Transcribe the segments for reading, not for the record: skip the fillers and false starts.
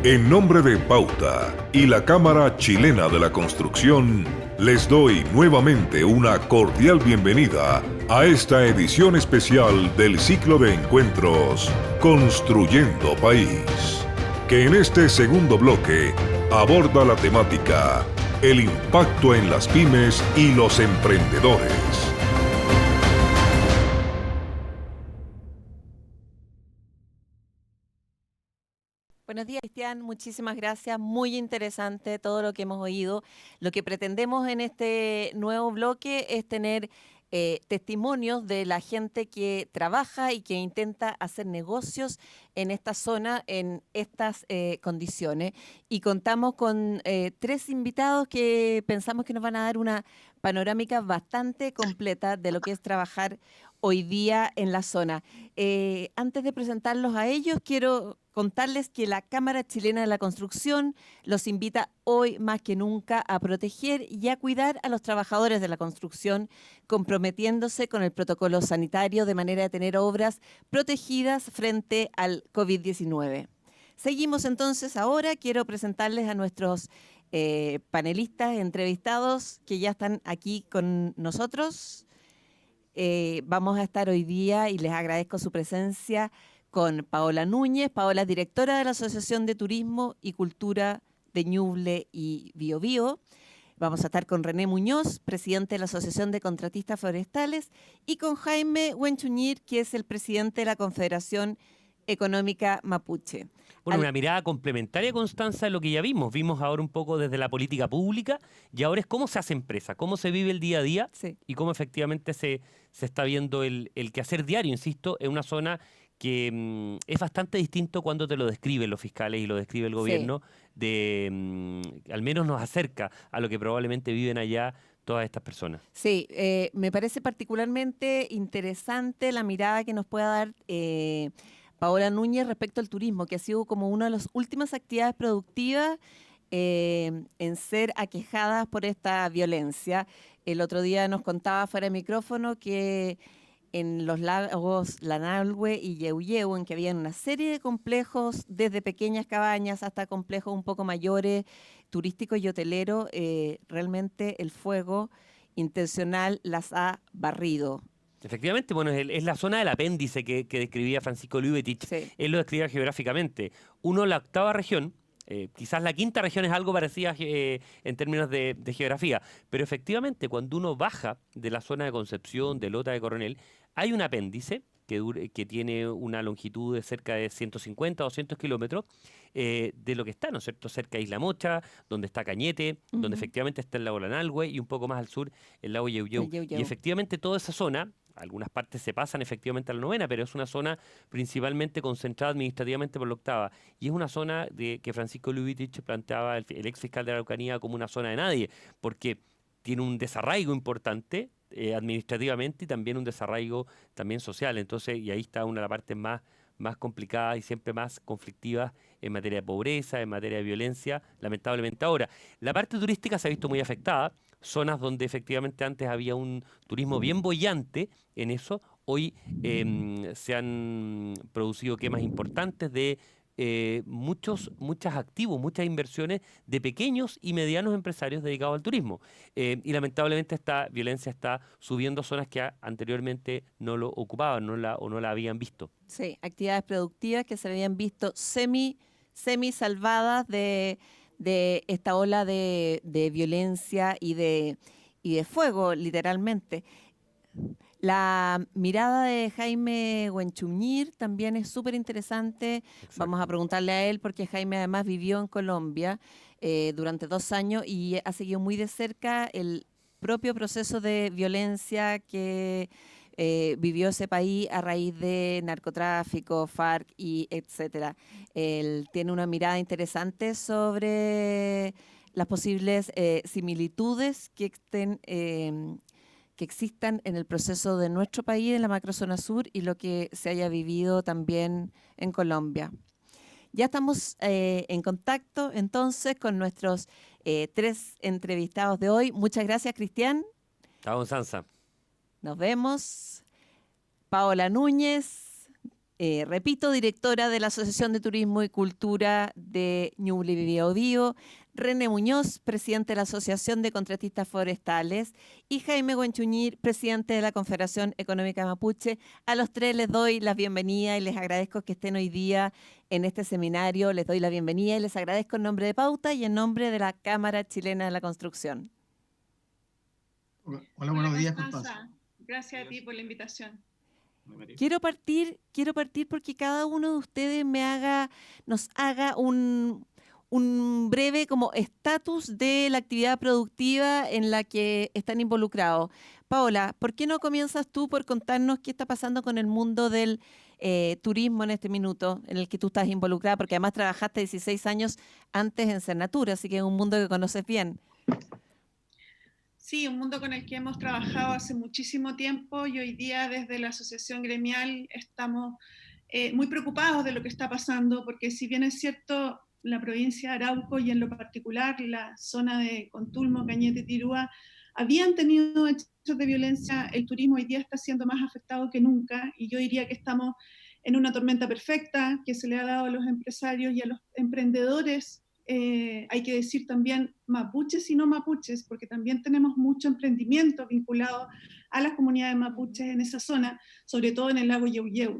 En nombre de Pauta y la Cámara Chilena de la Construcción, les doy nuevamente una cordial bienvenida a esta edición especial del ciclo de encuentros Construyendo País, que en este segundo bloque aborda la temática el impacto en las pymes y los emprendedores. Buenos días, Cristian. Muchísimas gracias. Muy interesante todo lo que hemos oído. Lo que pretendemos en este nuevo bloque es tener testimonios de la gente que trabaja y que intenta hacer negocios en esta zona, en estas condiciones. Y contamos con tres invitados que pensamos que nos van a dar una panorámica bastante completa de lo que es trabajar hoy día en la zona. Antes de presentarlos a ellos, quiero contarles que la Cámara Chilena de la Construcción los invita hoy más que nunca a proteger y a cuidar a los trabajadores de la construcción, comprometiéndose con el protocolo sanitario de manera de tener obras protegidas frente al COVID-19. Seguimos entonces ahora. Quiero presentarles a nuestros panelistas entrevistados que ya están aquí con nosotros. Vamos a estar hoy día, y les agradezco su presencia, con Paola Núñez. Paola es directora de la Asociación de Turismo y Cultura de Ñuble y Biobío. Vamos a estar con René Muñoz, presidente de la Asociación de Contratistas Forestales, y con Jaime Huenchuñir, que es el presidente de la Confederación Económica Mapuche. Bueno, una mirada complementaria, Constanza, de lo que ya vimos. Vimos ahora un poco desde la política pública y ahora es cómo se hace empresa, cómo se vive el día a día, Sí. Y cómo efectivamente se está viendo el quehacer diario, insisto, en una zona que es bastante distinto cuando te lo describen los fiscales y lo describe el gobierno, al menos nos acerca a lo que probablemente viven allá todas estas personas. Sí, me parece particularmente interesante la mirada que nos pueda dar Paola Núñez respecto al turismo, que ha sido como una de las últimas actividades productivas en ser aquejadas por esta violencia. El otro día nos contaba fuera de micrófono que en los lagos Lanalhue y Yeuyeu, en que había una serie de complejos, desde pequeñas cabañas hasta complejos un poco mayores, turísticos y hoteleros, realmente el fuego intencional las ha barrido. Efectivamente, bueno, es la zona del apéndice que describía Francisco Lubetich. Sí. Él lo describía geográficamente. Uno, la octava región, quizás la quinta región es algo parecida en términos de geografía, pero efectivamente cuando uno baja de la zona de Concepción, de Lota de Coronel, hay un apéndice que tiene una longitud de cerca de 150 o 200 kilómetros de lo que está, ¿no es cierto?, cerca de Isla Mocha, donde está Cañete, donde efectivamente está el lago Lanalhue y un poco más al sur el lago Yeuyeu. Y efectivamente toda esa zona, algunas partes se pasan efectivamente a la novena, pero es una zona principalmente concentrada administrativamente por la octava. Y es una zona que Francisco Lubitich planteaba, el ex fiscal de la Araucanía, como una zona de nadie, porque tiene un desarraigo importante administrativamente y también un desarraigo también social. Entonces, y ahí está una de las partes más complicadas y siempre más conflictivas en materia de pobreza, en materia de violencia, lamentablemente ahora. La parte turística se ha visto muy afectada, zonas donde efectivamente antes había un turismo bien boyante en eso, hoy se han producido quemas importantes de muchos activos, muchas inversiones de pequeños y medianos empresarios dedicados al turismo. Y lamentablemente esta violencia está subiendo a zonas que anteriormente no lo ocupaban o no la habían visto. Sí, actividades productivas que se habían visto semi salvadas de esta ola de violencia y de fuego, literalmente. La mirada de Jaime Huenchuñir también es súper interesante. Exacto. Vamos a preguntarle a él porque Jaime además vivió en Colombia durante 2 años y ha seguido muy de cerca el propio proceso de violencia que vivió ese país a raíz de narcotráfico, FARC y etcétera. Él tiene una mirada interesante sobre las posibles similitudes que existan en el proceso de nuestro país, en la macrozona sur, y lo que se haya vivido también en Colombia. Ya estamos en contacto entonces con nuestros 3 entrevistados de hoy. Muchas gracias, Cristian. Chao, Sansa. Nos vemos. Paola Núñez, repito, directora de la Asociación de Turismo y Cultura de Ñuble Biobío, René Muñoz, presidente de la Asociación de Contratistas Forestales, y Jaime Guanchuñir, presidente de la Confederación Económica Mapuche. A los tres les doy la bienvenida y les agradezco que estén hoy día en este seminario. Les doy la bienvenida y les agradezco en nombre de Pauta y en nombre de la Cámara Chilena de la Construcción. Hola, buenos días, Constanza. Gracias a ti por la invitación. Quiero partir porque cada uno de ustedes nos haga un breve como estatus de la actividad productiva en la que están involucrados. Paola, ¿por qué no comienzas tú por contarnos qué está pasando con el mundo del turismo en este minuto en el que tú estás involucrada? Porque además trabajaste 16 años antes en Cernatur, así que es un mundo que conoces bien. Sí, un mundo con el que hemos trabajado hace muchísimo tiempo y hoy día desde la asociación gremial estamos muy preocupados de lo que está pasando, porque si bien es cierto, la provincia de Arauco y en lo particular la zona de Contulmo, Cañete, Tirúa, habían tenido hechos de violencia, el turismo hoy día está siendo más afectado que nunca y yo diría que estamos en una tormenta perfecta que se le ha dado a los empresarios y a los emprendedores. Hay que decir también mapuches y no mapuches, porque también tenemos mucho emprendimiento vinculado a las comunidades mapuches en esa zona, sobre todo en el lago Yauyeu.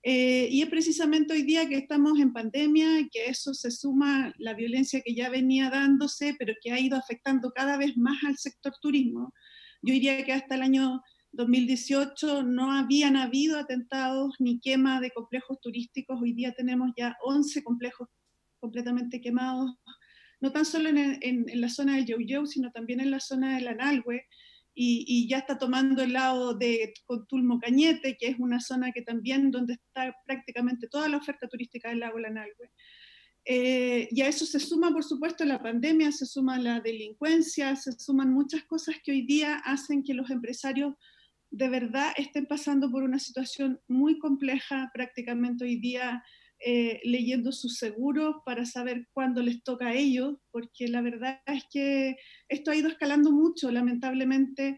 Y es precisamente hoy día que estamos en pandemia y que eso se suma la violencia que ya venía dándose, pero que ha ido afectando cada vez más al sector turismo. Yo diría que hasta el año 2018 no habían habido atentados ni quema de complejos turísticos. Hoy día tenemos ya 11 complejos completamente quemados, no tan solo en la zona de Yauyeu, sino también en la zona del Analhue, y ya está tomando el lado de Contulmo Cañete, que es una zona que también donde está prácticamente toda la oferta turística del lago Analhue. Y a eso se suma, por supuesto, la pandemia, se suma la delincuencia, se suman muchas cosas que hoy día hacen que los empresarios de verdad estén pasando por una situación muy compleja, prácticamente hoy día leyendo sus seguros para saber cuándo les toca a ellos, porque la verdad es que esto ha ido escalando mucho, lamentablemente.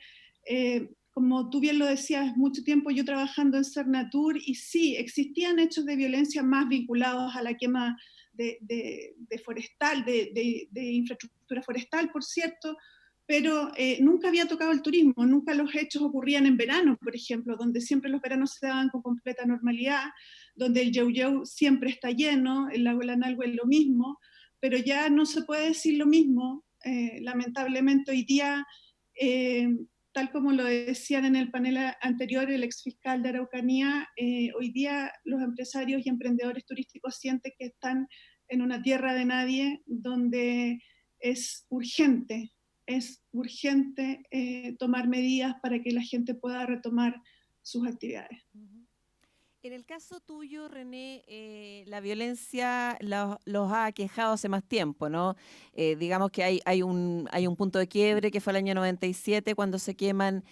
Como tú bien lo decías, mucho tiempo yo trabajando en Cernatur, y sí, existían hechos de violencia más vinculados a la quema de forestal, de infraestructura forestal, por cierto, pero nunca había tocado el turismo, nunca los hechos ocurrían en verano, por ejemplo, donde siempre los veranos se daban con completa normalidad, donde el Yauyeu siempre está lleno, el lago Analhue es lo mismo, pero ya no se puede decir lo mismo, lamentablemente hoy día, tal como lo decían en el panel anterior el exfiscal de Araucanía, hoy día los empresarios y emprendedores turísticos sienten que están en una tierra de nadie, donde es urgente tomar medidas para que la gente pueda retomar sus actividades. En el caso tuyo, René, la violencia los ha aquejado hace más tiempo, ¿no? Digamos que hay un punto de quiebre que fue el año 97 cuando se queman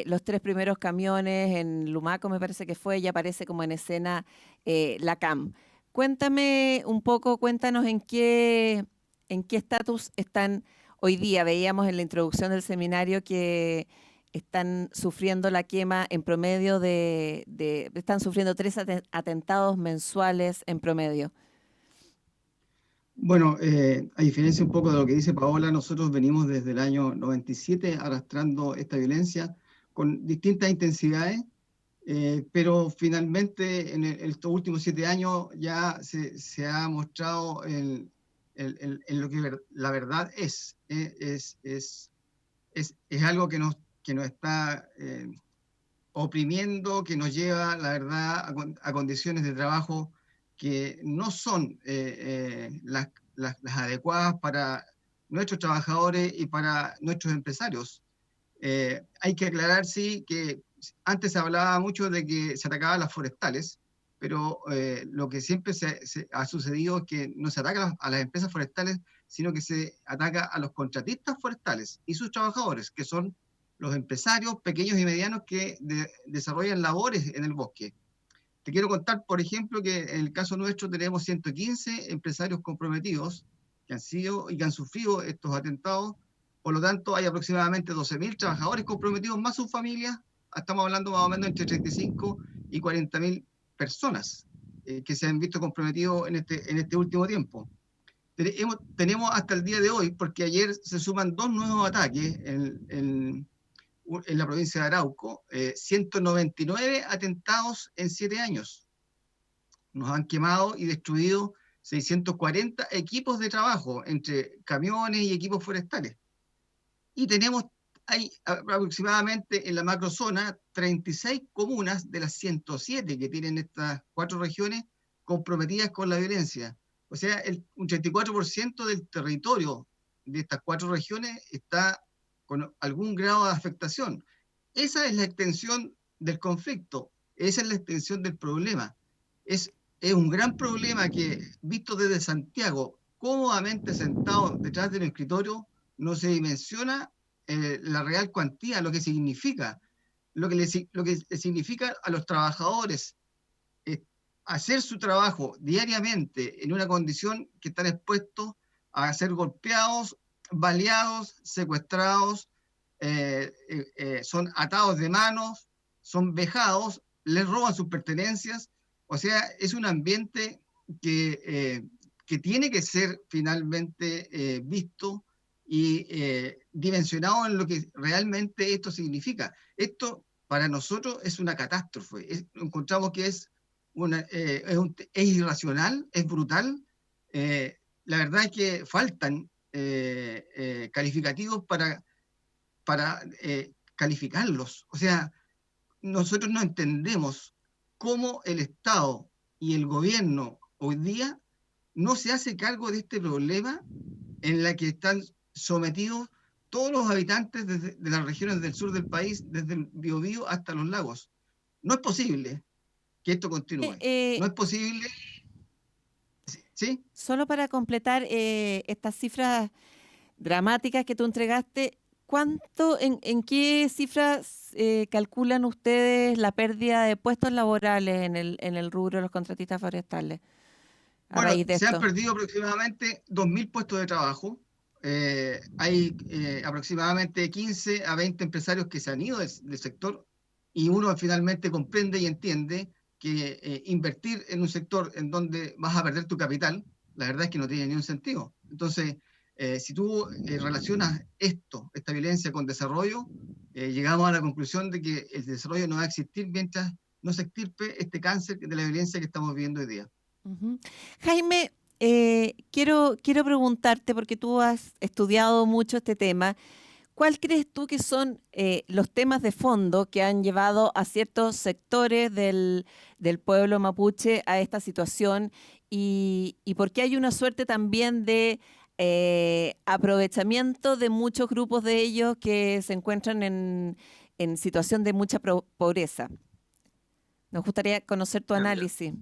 los 3 primeros camiones en Lumaco, me parece que fue, y aparece como en escena la CAM. Cuéntame un poco, cuéntanos en qué estatus están hoy día. Veíamos en la introducción del seminario que están sufriendo la quema en promedio están sufriendo 3 atentados mensuales en promedio. Bueno, a diferencia un poco de lo que dice Paola, nosotros venimos desde el año 97 arrastrando esta violencia con distintas intensidades, pero finalmente en estos últimos 7 años ya se ha mostrado en lo que la verdad es algo que nos está oprimiendo, que nos lleva, la verdad, a condiciones de trabajo que no son las adecuadas para nuestros trabajadores y para nuestros empresarios. Hay que aclarar, sí, que antes se hablaba mucho de que se atacaban las forestales, pero lo que siempre se ha sucedido es que no se ataca a las empresas forestales, sino que se ataca a los contratistas forestales y sus trabajadores, que son los empresarios pequeños y medianos que desarrollan labores en el bosque. Te quiero contar, por ejemplo, que en el caso nuestro tenemos 115 empresarios comprometidos que han sido y que han sufrido estos atentados. Por lo tanto, hay aproximadamente 12.000 trabajadores comprometidos más sus familias. Estamos hablando más o menos entre 35 y 40.000 personas que se han visto comprometidos en este último tiempo. Tenemos hasta el día de hoy, porque ayer se suman 2 nuevos ataques en la provincia de Arauco, 199 atentados en 7 años. Nos han quemado y destruido 640 equipos de trabajo, entre camiones y equipos forestales. Y hay aproximadamente en la macrozona 36 comunas de las 107 que tienen estas 4 regiones comprometidas con la violencia. O sea, un 34% del territorio de estas 4 regiones está con algún grado de afectación. Esa es la extensión del conflicto, esa es la extensión del problema. Es un gran problema que, visto desde Santiago, cómodamente sentado detrás de un escritorio, no se dimensiona la real cuantía, lo que significa, lo que le significa a los trabajadores hacer su trabajo diariamente en una condición que están expuestos a ser golpeados, baleados, secuestrados, son atados de manos, son vejados, les roban sus pertenencias. O sea, es un ambiente que tiene que ser finalmente visto y dimensionado en lo que realmente esto significa. Esto para nosotros es una catástrofe. Encontramos que es irracional, es brutal. La verdad es que faltan calificativos para calificarlos. O sea, nosotros no entendemos cómo el Estado y el gobierno hoy día no se hace cargo de este problema en la que están sometidos todos los habitantes de las regiones del sur del país, desde el Biobío hasta los lagos. No es posible que esto continúe. No es posible. ¿Sí? Solo para completar estas cifras dramáticas que tú entregaste, ¿en qué cifras calculan ustedes la pérdida de puestos laborales en el rubro de los contratistas forestales a raíz de se esto? han perdido aproximadamente 2.000 puestos de trabajo. Hay aproximadamente 15 a 20 empresarios que se han ido del sector, y uno finalmente comprende y entiende que invertir en un sector en donde vas a perder tu capital, la verdad es que no tiene ningún sentido. Entonces, si tú relacionas esta violencia con desarrollo, llegamos a la conclusión de que el desarrollo no va a existir mientras no se extirpe este cáncer de la violencia que estamos viviendo hoy día. Uh-huh. Jaime, quiero preguntarte, porque tú has estudiado mucho este tema, ¿cuál crees tú que son los temas de fondo que han llevado a ciertos sectores del pueblo mapuche a esta situación, y por qué hay una suerte también de aprovechamiento de muchos grupos de ellos que se encuentran en situación de mucha pobreza? Nos gustaría conocer tu análisis.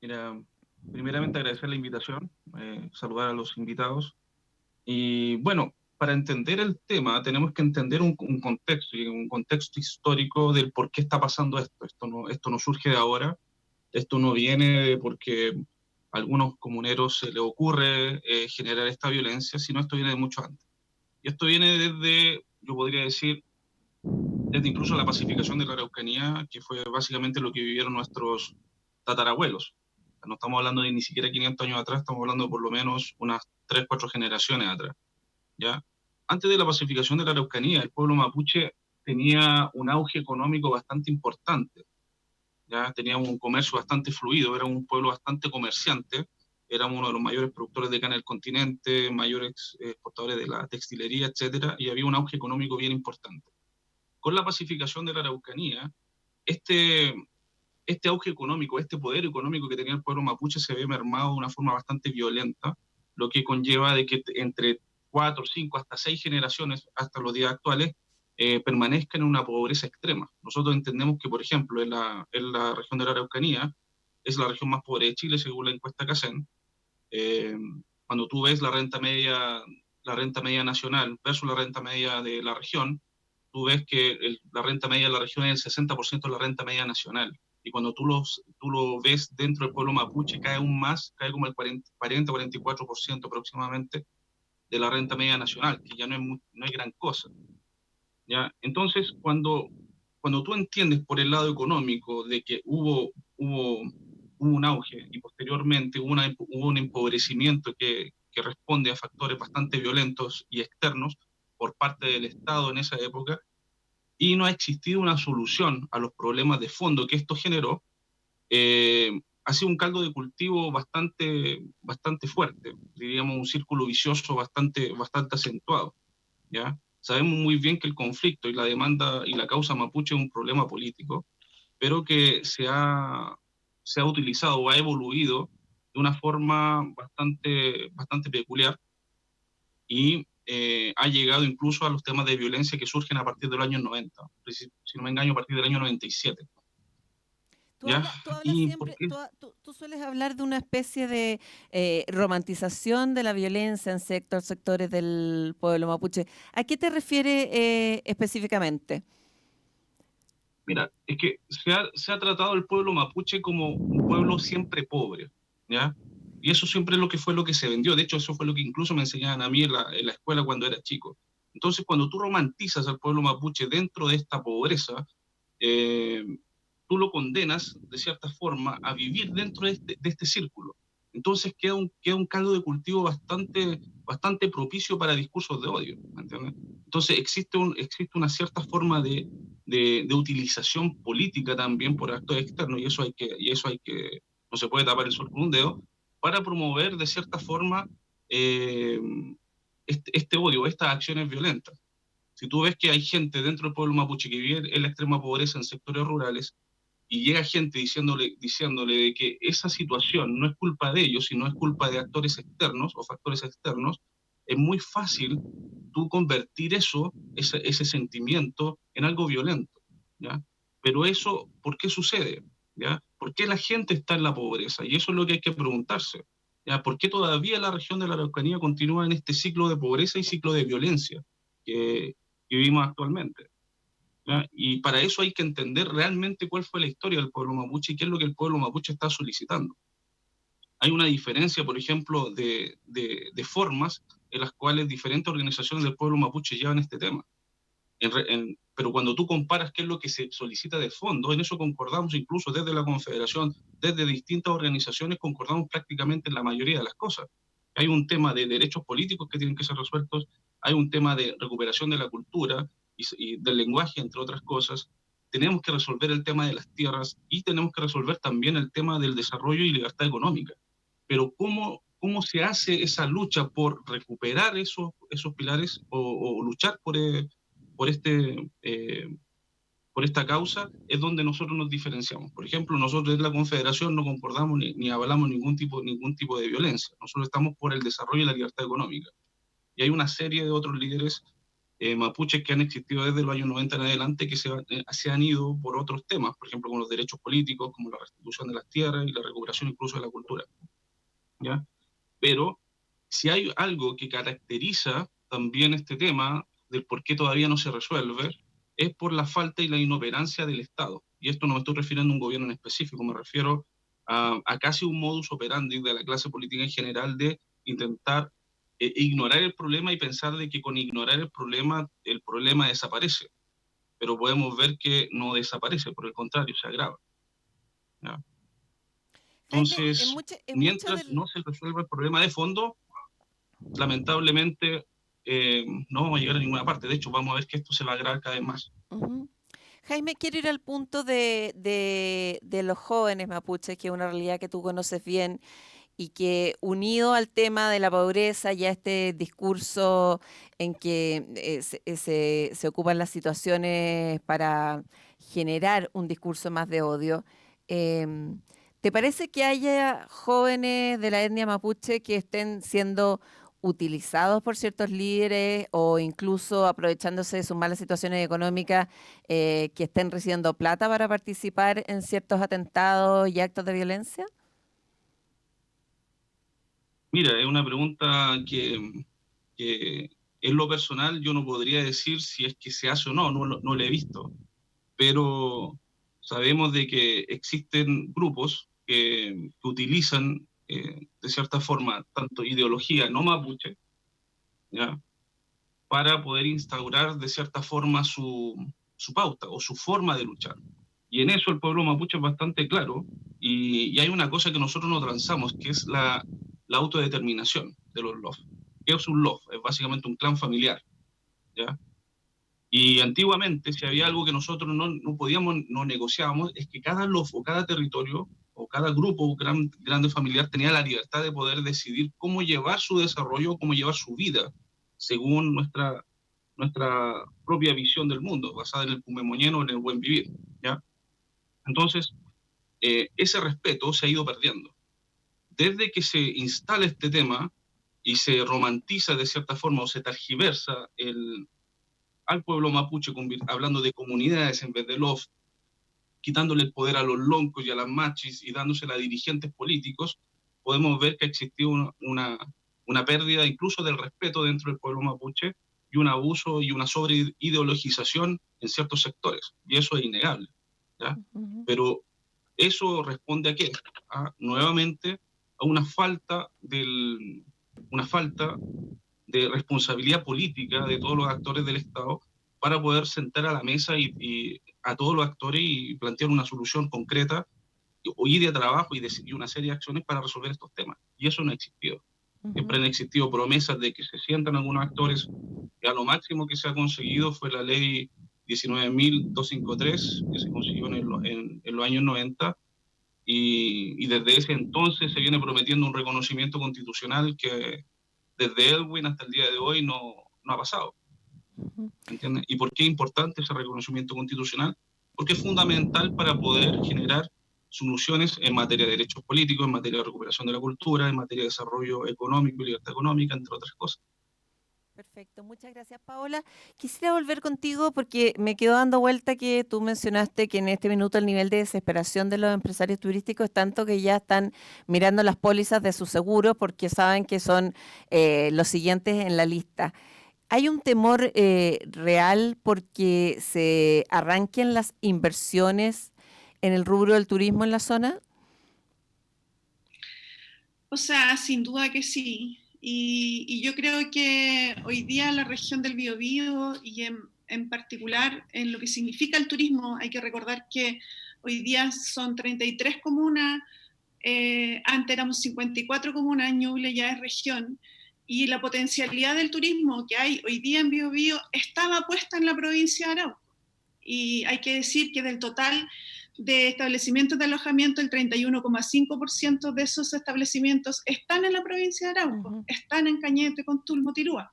Mira, primeramente agradecer la invitación, saludar a los invitados. Y bueno, para entender el tema tenemos que entender un contexto histórico del por qué está pasando esto. Esto no surge de ahora, esto no viene porque a algunos comuneros se les ocurre generar esta violencia, sino esto viene de mucho antes. Y esto viene desde, yo podría decir, desde incluso la pacificación de la Araucanía, que fue básicamente lo que vivieron nuestros tatarabuelos. No estamos hablando de ni siquiera 500 años atrás, estamos hablando de por lo menos unas 3, 4 generaciones atrás. ¿Ya? Antes de la pacificación de la Araucanía, el pueblo mapuche tenía un auge económico bastante importante. ¿Ya? Tenía un comercio bastante fluido, era un pueblo bastante comerciante, era uno de los mayores productores de carne del continente, mayores exportadores de la textilería, etcétera, y había un auge económico bien importante. Con la pacificación de la Araucanía, este auge económico, este poder económico que tenía el pueblo mapuche se ve mermado de una forma bastante violenta, lo que conlleva de que entre 4, 5, hasta 6 generaciones, hasta los días actuales, permanezcan en una pobreza extrema. Nosotros entendemos que, por ejemplo, en la región de la Araucanía, es la región más pobre de Chile, según la encuesta CACEN. Cuando tú ves la renta media nacional versus la renta media de la región, tú ves que la renta media de la región es el 60% de la renta media nacional. Y cuando tú lo ves dentro del pueblo mapuche, cae aún más, cae como el 40-44% aproximadamente de la renta media nacional, que ya no es gran cosa. ¿Ya? Entonces, cuando tú entiendes por el lado económico de que hubo hubo un auge y posteriormente hubo un empobrecimiento que responde a factores bastante violentos y externos por parte del Estado en esa época, y no ha existido una solución a los problemas de fondo que esto generó. Ha sido un caldo de cultivo bastante fuerte, diríamos un círculo vicioso bastante acentuado, ¿ya? Sabemos muy bien que el conflicto y la demanda y la causa mapuche es un problema político, pero que se ha utilizado o ha evoluido de una forma bastante peculiar y ha llegado incluso a los temas de violencia que surgen a partir del año 90, si no me engaño, a partir del año 97. ¿Ya? Tú hablas ¿Y por siempre, qué? tú sueles hablar de una especie de romantización de la violencia en ciertos sectores del pueblo mapuche. ¿A qué te refieres específicamente? Mira, es que se ha tratado el pueblo mapuche como un pueblo siempre pobre, ¿ya? Y eso siempre es lo que se vendió. De hecho, eso fue lo que incluso me enseñaban a mí en la escuela cuando era chico. Entonces, cuando tú romantizas al pueblo mapuche dentro de esta pobreza, eh, tú lo condenas, de cierta forma, a vivir dentro de este círculo. Entonces queda un caldo de cultivo bastante propicio para discursos de odio, ¿me entiendes? Entonces existe una cierta forma de utilización política también por actores externos, y eso hay que, no se puede tapar el sol con un dedo, para promover de cierta forma eh, este odio, estas acciones violentas. Si tú ves que hay gente dentro del pueblo mapuche que vive en la extrema pobreza en sectores rurales, y llega gente diciéndole de que esa situación no es culpa de ellos, sino es culpa de actores externos o factores externos, es muy fácil tú convertir ese sentimiento en algo violento, ¿ya? Pero eso, ¿por qué sucede? ¿Ya? ¿Por qué la gente está en la pobreza? Y eso es lo que hay que preguntarse, ¿ya? ¿Por qué todavía la región de la Araucanía continúa en este ciclo de pobreza y ciclo de violencia que vivimos actualmente? ¿Ya? Y para eso hay que entender realmente cuál fue la historia del pueblo mapuche y qué es lo que el pueblo mapuche está solicitando. Hay una diferencia, por ejemplo, de formas en las cuales diferentes organizaciones del pueblo mapuche llevan este tema. Pero cuando tú comparas qué es lo que se solicita de fondo, en eso concordamos incluso desde la Confederación, desde distintas organizaciones, concordamos prácticamente en la mayoría de las cosas. Hay un tema de derechos políticos que tienen que ser resueltos, hay un tema de recuperación de la cultura y del lenguaje, entre otras cosas. Tenemos que resolver el tema de las tierras y tenemos que resolver también el tema del desarrollo y libertad económica. Pero ¿cómo se hace esa lucha por recuperar esos pilares o luchar por, por esta causa? Es donde nosotros nos diferenciamos. Por ejemplo, nosotros desde la Confederación no concordamos ni avalamos ningún tipo de violencia. Nosotros estamos por el desarrollo y la libertad económica. Y hay una serie de otros líderes mapuches que han existido desde los años 90 en adelante que se han ido por otros temas, por ejemplo, con los derechos políticos, como la restitución de las tierras y la recuperación incluso de la cultura, ¿ya? Pero si hay algo que caracteriza también este tema del por qué todavía no se resuelve, es por la falta y la inoperancia del Estado. Y esto no me estoy refiriendo a un gobierno en específico, me refiero a casi un modus operandi de la clase política en general de intentar ignorar el problema y pensar de que con ignorar el problema desaparece. Pero podemos ver que no desaparece, por el contrario, se agrava, ¿ya? Jaime, Entonces, mientras no se resuelva el problema de fondo, lamentablemente no vamos a llegar a ninguna parte. De hecho, vamos a ver que esto se va a agravar cada vez más. Jaime, quiero ir al punto de los jóvenes mapuches, que es una realidad que tú conoces bien y que unido al tema de la pobreza y a este discurso en que se ocupan las situaciones para generar un discurso más de odio, ¿te parece que haya jóvenes de la etnia mapuche que estén siendo utilizados por ciertos líderes o incluso aprovechándose de sus malas situaciones económicas, que estén recibiendo plata para participar en ciertos atentados y actos de violencia? Mira, es una pregunta que en lo personal yo no podría decir si es que se hace o no, no lo he visto, pero sabemos de que existen grupos que utilizan de cierta forma tanto ideología no mapuche, ¿ya?, para poder instaurar de cierta forma su pauta o su forma de luchar. Y en eso el pueblo mapuche es bastante claro, y hay una cosa que nosotros no transamos, que es la autodeterminación de los LOF. ¿Qué es un LOF? Es básicamente un clan familiar, ¿ya? Y antiguamente, si había algo que nosotros no podíamos, no negociábamos, es que cada LOF o cada territorio o cada grupo grande familiar tenía la libertad de poder decidir cómo llevar su desarrollo, cómo llevar su vida, según nuestra propia visión del mundo, basada en el pumemoñeno, en el buen vivir, ¿ya? Entonces, ese respeto se ha ido perdiendo. Desde que se instala este tema y se romantiza de cierta forma o se tergiversa al pueblo mapuche, hablando de comunidades en vez de LOF, quitándole el poder a los loncos y a las machis y dándosela a dirigentes políticos, podemos ver que ha existido una pérdida incluso del respeto dentro del pueblo mapuche y un abuso y una sobreideologización en ciertos sectores. Y eso es innegable, ¿ya? Pero eso responde ¿a qué? Nuevamente a una falta de responsabilidad política de todos los actores del Estado para poder sentar a la mesa y a todos los actores y plantear una solución concreta y de trabajo y una serie de acciones para resolver estos temas. Y eso no ha existido. Siempre han existido promesas de que se sientan algunos actores, y a lo máximo que se ha conseguido fue la ley 19.253, que se consiguió en los años 90, y desde ese entonces se viene prometiendo un reconocimiento constitucional que desde Elwin hasta el día de hoy no ha pasado. ¿Entiendes? ¿Y por qué es importante ese reconocimiento constitucional? Porque es fundamental para poder generar soluciones en materia de derechos políticos, en materia de recuperación de la cultura, en materia de desarrollo económico y libertad económica, entre otras cosas. Perfecto, muchas gracias, Paola. Quisiera volver contigo porque me quedó dando vuelta que tú mencionaste que en este minuto el nivel de desesperación de los empresarios turísticos es tanto que ya están mirando las pólizas de sus seguros porque saben que son los siguientes en la lista. ¿Hay un temor real porque se arranquen las inversiones en el rubro del turismo en la zona? O sea, sin duda que sí. Y yo creo que hoy día la región del Biobío y en particular en lo que significa el turismo, hay que recordar que hoy día son 33 comunas, antes éramos 54 comunas, Ñuble ya es región, y la potencialidad del turismo que hay hoy día en Biobío estaba puesta en la provincia de Arauco. Y hay que decir que del total de establecimientos de alojamiento, el 31,5% de esos establecimientos están en la provincia de Arauco, están en Cañete, Contul, Motirúa.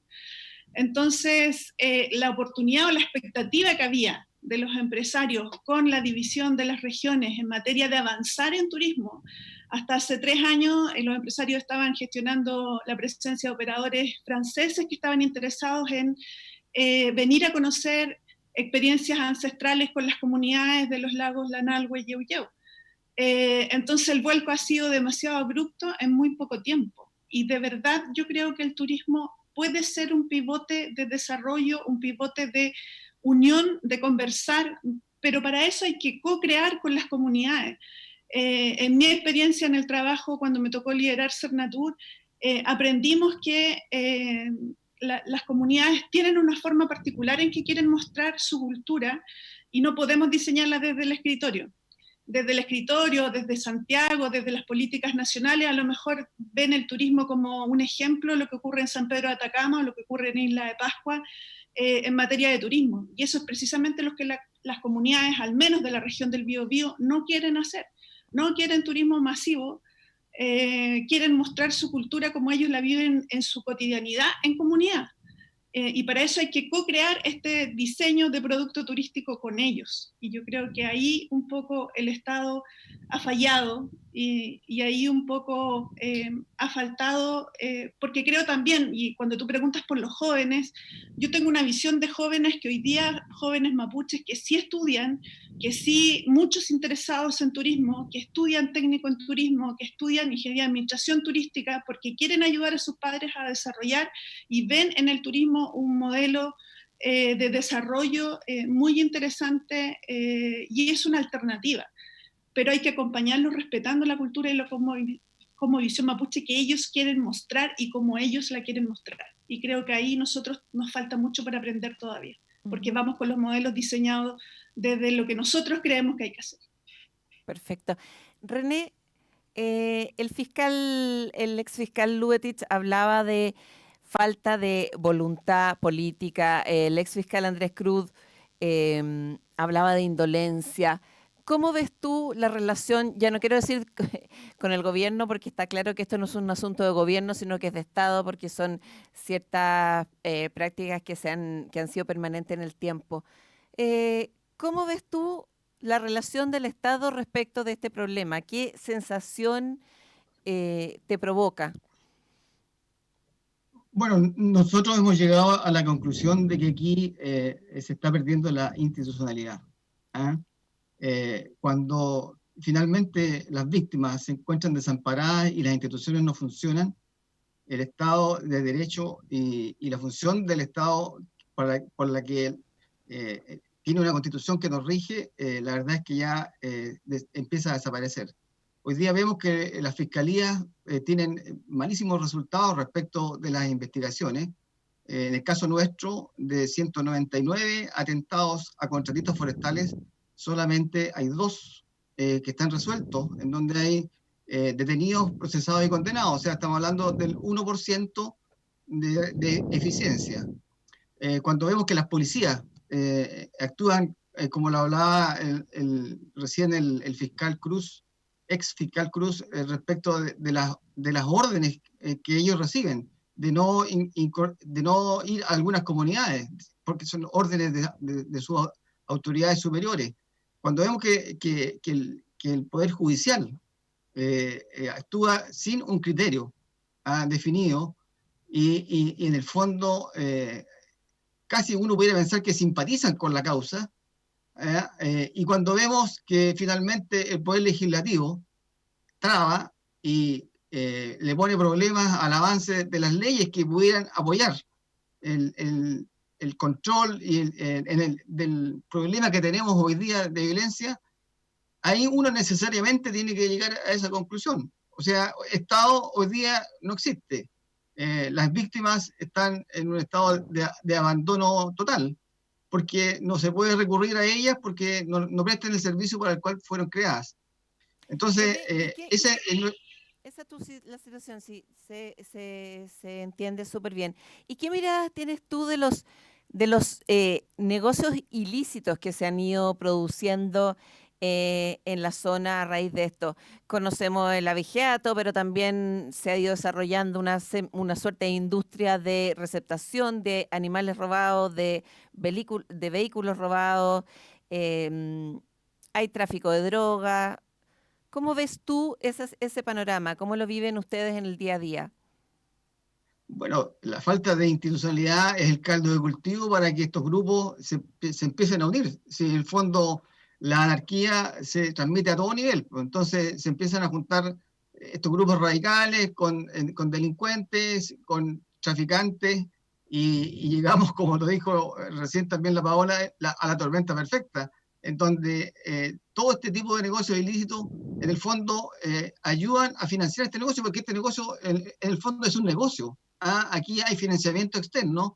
Entonces, la oportunidad o la expectativa que había de los empresarios con la división de las regiones en materia de avanzar en turismo, hasta hace 3 años los empresarios estaban gestionando la presencia de operadores franceses que estaban interesados en venir a conocer experiencias ancestrales con las comunidades de los lagos Lanalhue y Yeuyeu. Entonces el vuelco ha sido demasiado abrupto en muy poco tiempo. Y de verdad yo creo que el turismo puede ser un pivote de desarrollo, un pivote de unión, de conversar, pero para eso hay que co-crear con las comunidades. En mi experiencia en el trabajo, cuando me tocó liderar Cernatur, aprendimos que las comunidades tienen una forma particular en que quieren mostrar su cultura y no podemos diseñarla desde el escritorio. Desde el escritorio, desde Santiago, desde las políticas nacionales, a lo mejor ven el turismo como un ejemplo, lo que ocurre en San Pedro de Atacama o lo que ocurre en Isla de Pascua en materia de turismo. Y eso es precisamente lo que las comunidades, al menos de la región del Biobío, no quieren hacer. No quieren turismo masivo, quieren mostrar su cultura como ellos la viven en su cotidianidad en comunidad. Y para eso hay que co-crear este diseño de producto turístico con ellos. Y yo creo que ahí un poco el Estado ha fallado y ahí un poco ha faltado, porque creo también, y cuando tú preguntas por los jóvenes, yo tengo una visión de jóvenes que hoy día, jóvenes mapuches que sí estudian, que sí, muchos interesados en turismo, que estudian técnico en turismo, que estudian ingeniería de administración turística, porque quieren ayudar a sus padres a desarrollar y ven en el turismo un modelo de desarrollo muy interesante y es una alternativa. Pero hay que acompañarlos respetando la cultura y la como visión mapuche que ellos quieren mostrar y como ellos la quieren mostrar. Y creo que ahí nosotros nos falta mucho para aprender todavía, porque vamos con los modelos diseñados desde lo que nosotros creemos que hay que hacer. Perfecto. René, el ex fiscal Luetich hablaba de falta de voluntad política, el ex fiscal Andrés Cruz hablaba de indolencia. ¿Cómo ves tú la relación, ya no quiero decir con el gobierno, porque está claro que esto no es un asunto de gobierno, sino que es de Estado, porque son ciertas prácticas que han sido permanentes en el tiempo? ¿Cómo ves tú la relación del Estado respecto de este problema? ¿Qué sensación te provoca? Bueno, nosotros hemos llegado a la conclusión de que aquí se está perdiendo la institucionalidad. ¿Ah? Cuando finalmente las víctimas se encuentran desamparadas y las instituciones no funcionan, el Estado de Derecho y la función del Estado por la que tiene una constitución que nos rige, la verdad es que ya empieza a desaparecer. Hoy día vemos que las fiscalías tienen malísimos resultados respecto de las investigaciones. En el caso nuestro, de 199 atentados a contratistas forestales, solamente hay 2 que están resueltos, en donde hay detenidos, procesados y condenados. O sea, estamos hablando del 1% de eficiencia. Cuando vemos que las policías actúan, como lo hablaba recién el fiscal Cruz, ex fiscal Cruz, respecto de las órdenes que ellos reciben, de no ir a algunas comunidades, porque son órdenes de sus autoridades superiores. Cuando vemos que el Poder Judicial actúa sin un criterio definido y en el fondo casi uno pudiera pensar que simpatizan con la causa, y cuando vemos que finalmente el Poder Legislativo traba y le pone problemas al avance de las leyes que pudieran apoyar el control del problema que tenemos hoy día de violencia, ahí uno necesariamente tiene que llegar a esa conclusión. O sea, Estado hoy día no existe. Las víctimas están en un estado de abandono total, porque no se puede recurrir a ellas porque no prestan el servicio para el cual fueron creadas. Entonces, esa es la situación, sí, se entiende súper bien. ¿Y qué miradas tienes tú de los negocios ilícitos que se han ido produciendo en la zona a raíz de esto? Conocemos el abigeato, pero también se ha ido desarrollando una suerte de industria de receptación de animales robados, de vehículos robados, hay tráfico de droga. ¿Cómo ves tú ese panorama? ¿Cómo lo viven ustedes en el día a día? Bueno, la falta de institucionalidad es el caldo de cultivo para que estos grupos se empiecen a unir. Si en el fondo la anarquía se transmite a todo nivel, pues entonces se empiezan a juntar estos grupos radicales con delincuentes, con traficantes, y llegamos, como lo dijo recién también la Paola, a la tormenta perfecta, en donde todo este tipo de negocios ilícitos, en el fondo, ayudan a financiar este negocio, porque este negocio, en el fondo, es un negocio. Aquí hay financiamiento externo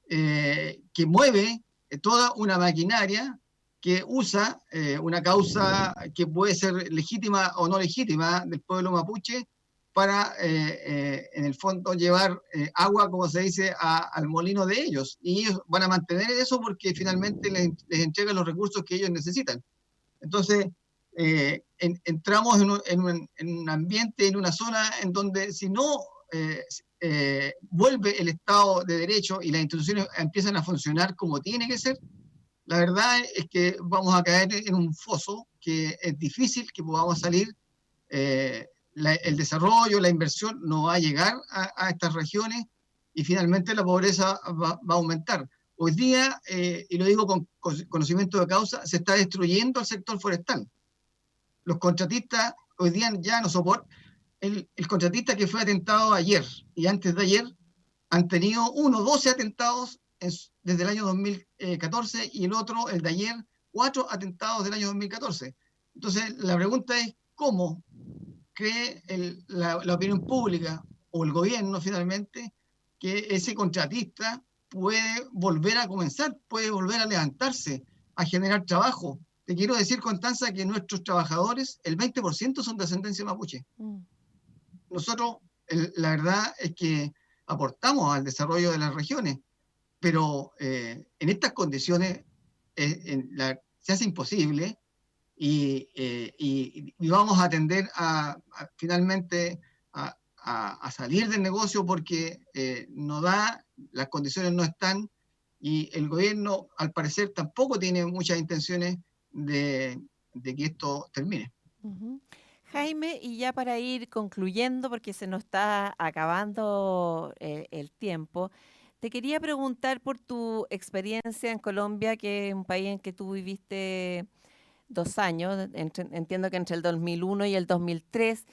que mueve toda una maquinaria que usa una causa que puede ser legítima o no legítima del pueblo mapuche para, en el fondo, llevar agua, como se dice, al molino de ellos. Y ellos van a mantener eso porque finalmente les entregan los recursos que ellos necesitan. Entonces, entramos en un ambiente, en una zona en donde si no vuelve el Estado de Derecho y las instituciones empiezan a funcionar como tiene que ser, la verdad es que vamos a caer en un foso que es difícil que podamos salir. El desarrollo, la inversión no va a llegar a estas regiones y finalmente la pobreza va a aumentar. Hoy día, y lo digo con conocimiento de causa, se está destruyendo el sector forestal. Los contratistas hoy día ya no soportan. El contratista que fue atentado ayer y antes de ayer han tenido 12 atentados desde el año 2014 y el otro, el de ayer, 4 atentados del año 2014. Entonces, la pregunta es, ¿cómo cree la opinión pública o el gobierno finalmente que ese contratista puede volver a comenzar, puede volver a levantarse? a generar trabajo. Te quiero decir, Constanza, que nuestros trabajadores, el 20% son de ascendencia mapuche. Nosotros, la verdad es que aportamos al desarrollo de las regiones, pero en estas condiciones se hace imposible y vamos a tender finalmente a salir del negocio porque las condiciones no están y el gobierno al parecer tampoco tiene muchas intenciones de que esto termine. Jaime, y ya para ir concluyendo, porque se nos está acabando el tiempo, te quería preguntar por tu experiencia en Colombia, que es un país en que tú viviste 2 años, entiendo que entre el 2001 y el 2003.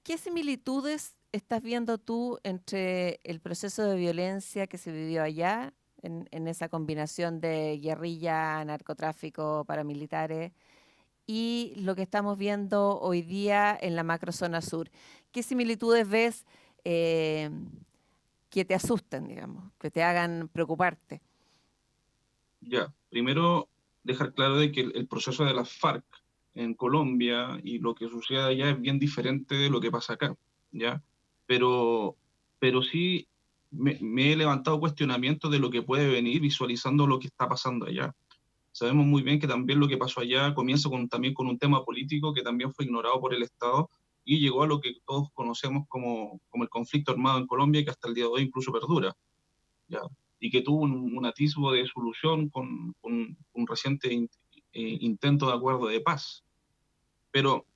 ¿Qué similitudes estás viendo tú entre el proceso de violencia que se vivió allá, en esa combinación de guerrilla, narcotráfico, paramilitares, y lo que estamos viendo hoy día en la macrozona sur? ¿Qué similitudes ves que te asusten, digamos, que te hagan preocuparte? Ya, primero dejar claro de que el proceso de las FARC en Colombia y lo que sucede allá es bien diferente de lo que pasa acá, ¿ya? Pero sí me he levantado cuestionamientos de lo que puede venir visualizando lo que está pasando allá. Sabemos muy bien que también lo que pasó allá comienza también con un tema político que también fue ignorado por el Estado y llegó a lo que todos conocemos como el conflicto armado en Colombia, y que hasta el día de hoy incluso perdura, ¿ya? Y que tuvo un atisbo de solución con un reciente intento de acuerdo de paz. Pero,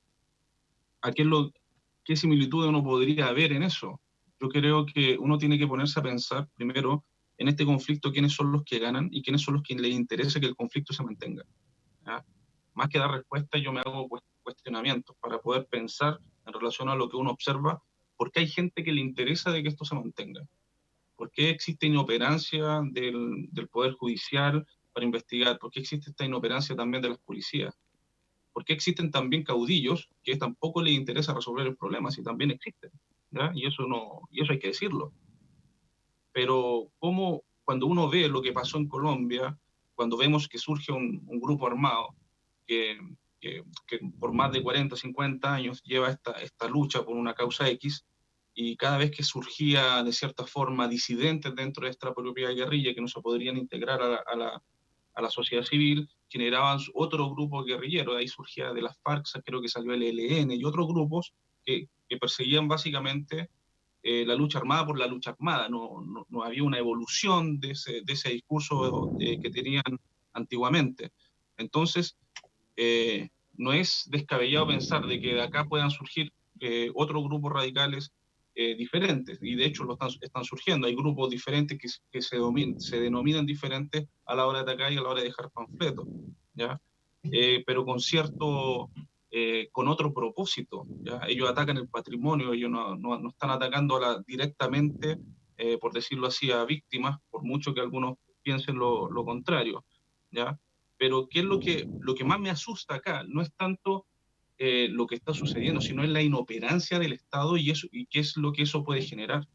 ¿qué similitud uno podría ver en eso? Yo creo que uno tiene que ponerse a pensar primero en este conflicto quiénes son los que ganan y quiénes son los que les interesa que el conflicto se mantenga, ¿ya? Más que dar respuesta, yo me hago cuestionamientos para poder pensar en relación a lo que uno observa, por qué hay gente que le interesa de que esto se mantenga. ¿Por qué existe inoperancia del Poder Judicial para investigar? ¿Por qué existe esta inoperancia también de las policías? ¿Por qué existen también caudillos que tampoco les interesa resolver el problema, si también existen, ¿ya? Y eso hay que decirlo. Pero cuando uno ve lo que pasó en Colombia, cuando vemos que surge un grupo armado que por más de 40, 50 años lleva esta lucha por una causa X, y cada vez que surgía de cierta forma disidentes dentro de esta propia guerrilla que no se podrían integrar a la sociedad civil, generaban otro grupo guerrillero. De ahí surgía de las FARC, creo que salió el ELN y otros grupos que perseguían básicamente la lucha armada por la lucha armada. No había una evolución de ese discurso que tenían antiguamente. Entonces, no es descabellado pensar de que de acá puedan surgir otros grupos radicales diferentes, y de hecho están surgiendo. Hay grupos diferentes que se denominan diferentes a la hora de atacar y a la hora de dejar panfletos, ¿ya? Pero con otro propósito, ¿ya? Ellos atacan el patrimonio, ellos no están atacando directamente, por decirlo así, a víctimas, por mucho que algunos piensen lo contrario, ¿ya? Pero ¿qué es lo que más me asusta acá? No es tanto lo que está sucediendo, sino es la inoperancia del Estado y qué es lo que eso puede generar.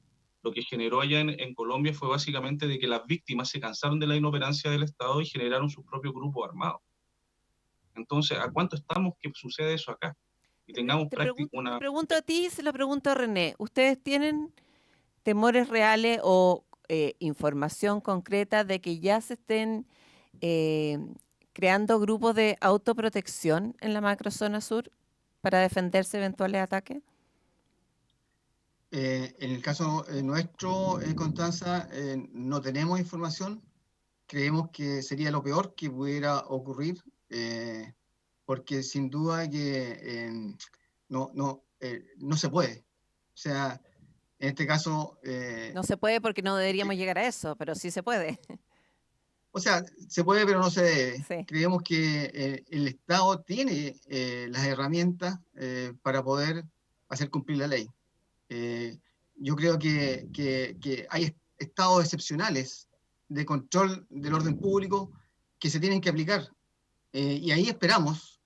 Lo que generó allá en Colombia fue básicamente de que las víctimas se cansaron de la inoperancia del Estado y generaron su propio grupo armado. Entonces, ¿a cuánto estamos que sucede eso acá? Y tengamos Te pregunto a ti y se lo pregunto a René. ¿Ustedes tienen temores reales o información concreta de que ya se estén creando grupos de autoprotección en la macrozona sur para defenderse de eventuales ataques? En el caso nuestro, Constanza, no tenemos información. Creemos que sería lo peor que pudiera ocurrir, porque sin duda que no se puede. O sea, en este caso... no se puede porque no deberíamos llegar a eso, pero sí se puede. O sea, se puede, pero no se debe. Sí. Creemos que el Estado tiene las herramientas para poder hacer cumplir la ley. Yo creo que hay estados excepcionales de control del orden público que se tienen que aplicar. Y ahí esperamos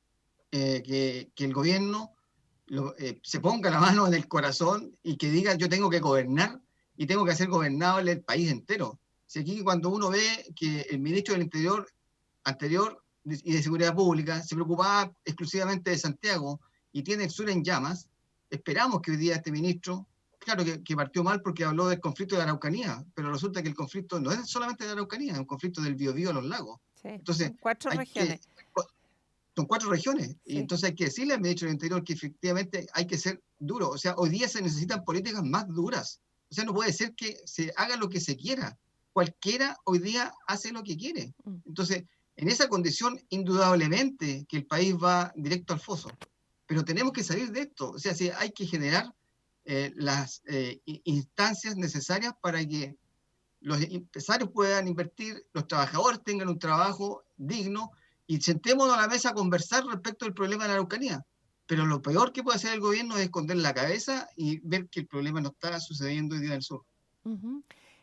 que el gobierno se ponga la mano en el corazón y que diga: yo tengo que gobernar y tengo que hacer gobernable el país entero. Si aquí, cuando uno ve que el ministro del Interior anterior y de seguridad pública se preocupaba exclusivamente de Santiago y tiene el sur en llamas, esperamos que hoy día este ministro, claro que partió mal porque habló del conflicto de la Araucanía, pero resulta que el conflicto no es solamente de la Araucanía, es un conflicto del Biobío a los lagos. Sí, Entonces, son 4 regiones. Son 4 regiones, Sí. y entonces hay que decirle al ministro del Interior que efectivamente hay que ser duro. O sea, hoy día se necesitan políticas más duras. O sea, no puede ser que se haga lo que se quiera. Cualquiera hoy día hace lo que quiere. Entonces, en esa condición, indudablemente que el país va directo al foso. Pero tenemos que salir de esto. O sea, sí, hay que generar las instancias necesarias para que los empresarios puedan invertir, los trabajadores tengan un trabajo digno, y sentémonos a la mesa a conversar respecto al problema de la Araucanía. Pero lo peor que puede hacer el gobierno es esconder la cabeza y ver que el problema no está sucediendo hoy día en el sur.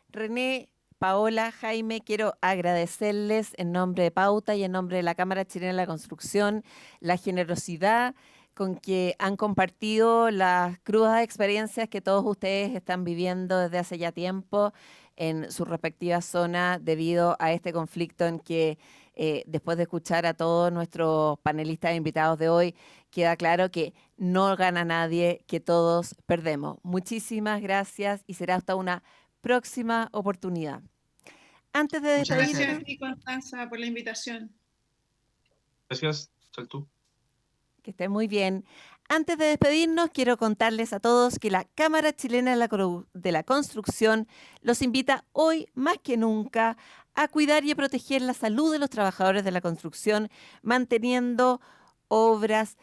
René, Paola, Jaime, quiero agradecerles en nombre de Pauta y en nombre de la Cámara Chilena de la Construcción la generosidad con que han compartido las crudas experiencias que todos ustedes están viviendo desde hace ya tiempo en sus respectivas zonas debido a este conflicto en que después de escuchar a todos nuestros panelistas e invitados de hoy, queda claro que no gana nadie, que todos perdemos. Muchísimas gracias y será hasta una próxima oportunidad. Antes de Muchas despedirnos... Gracias a ti, Constanza, por la invitación. Gracias, Saltú. Que estén muy bien. Antes de despedirnos, quiero contarles a todos que la Cámara Chilena de la Construcción los invita hoy más que nunca a cuidar y a proteger la salud de los trabajadores de la construcción, manteniendo obras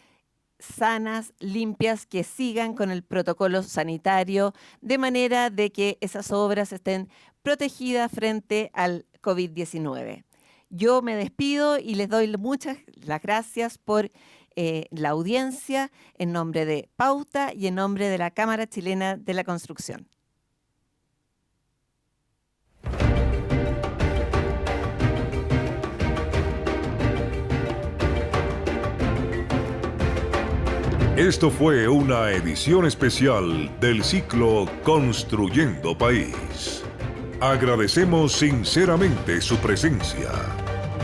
sanas, limpias, que sigan con el protocolo sanitario, de manera de que esas obras estén protegidas frente al COVID-19. Yo me despido y les doy muchas las gracias por la audiencia en nombre de Pauta y en nombre de la Cámara Chilena de la Construcción. Esto fue una edición especial del ciclo Construyendo País. Agradecemos sinceramente su presencia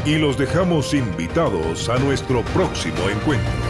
y los dejamos invitados a nuestro próximo encuentro.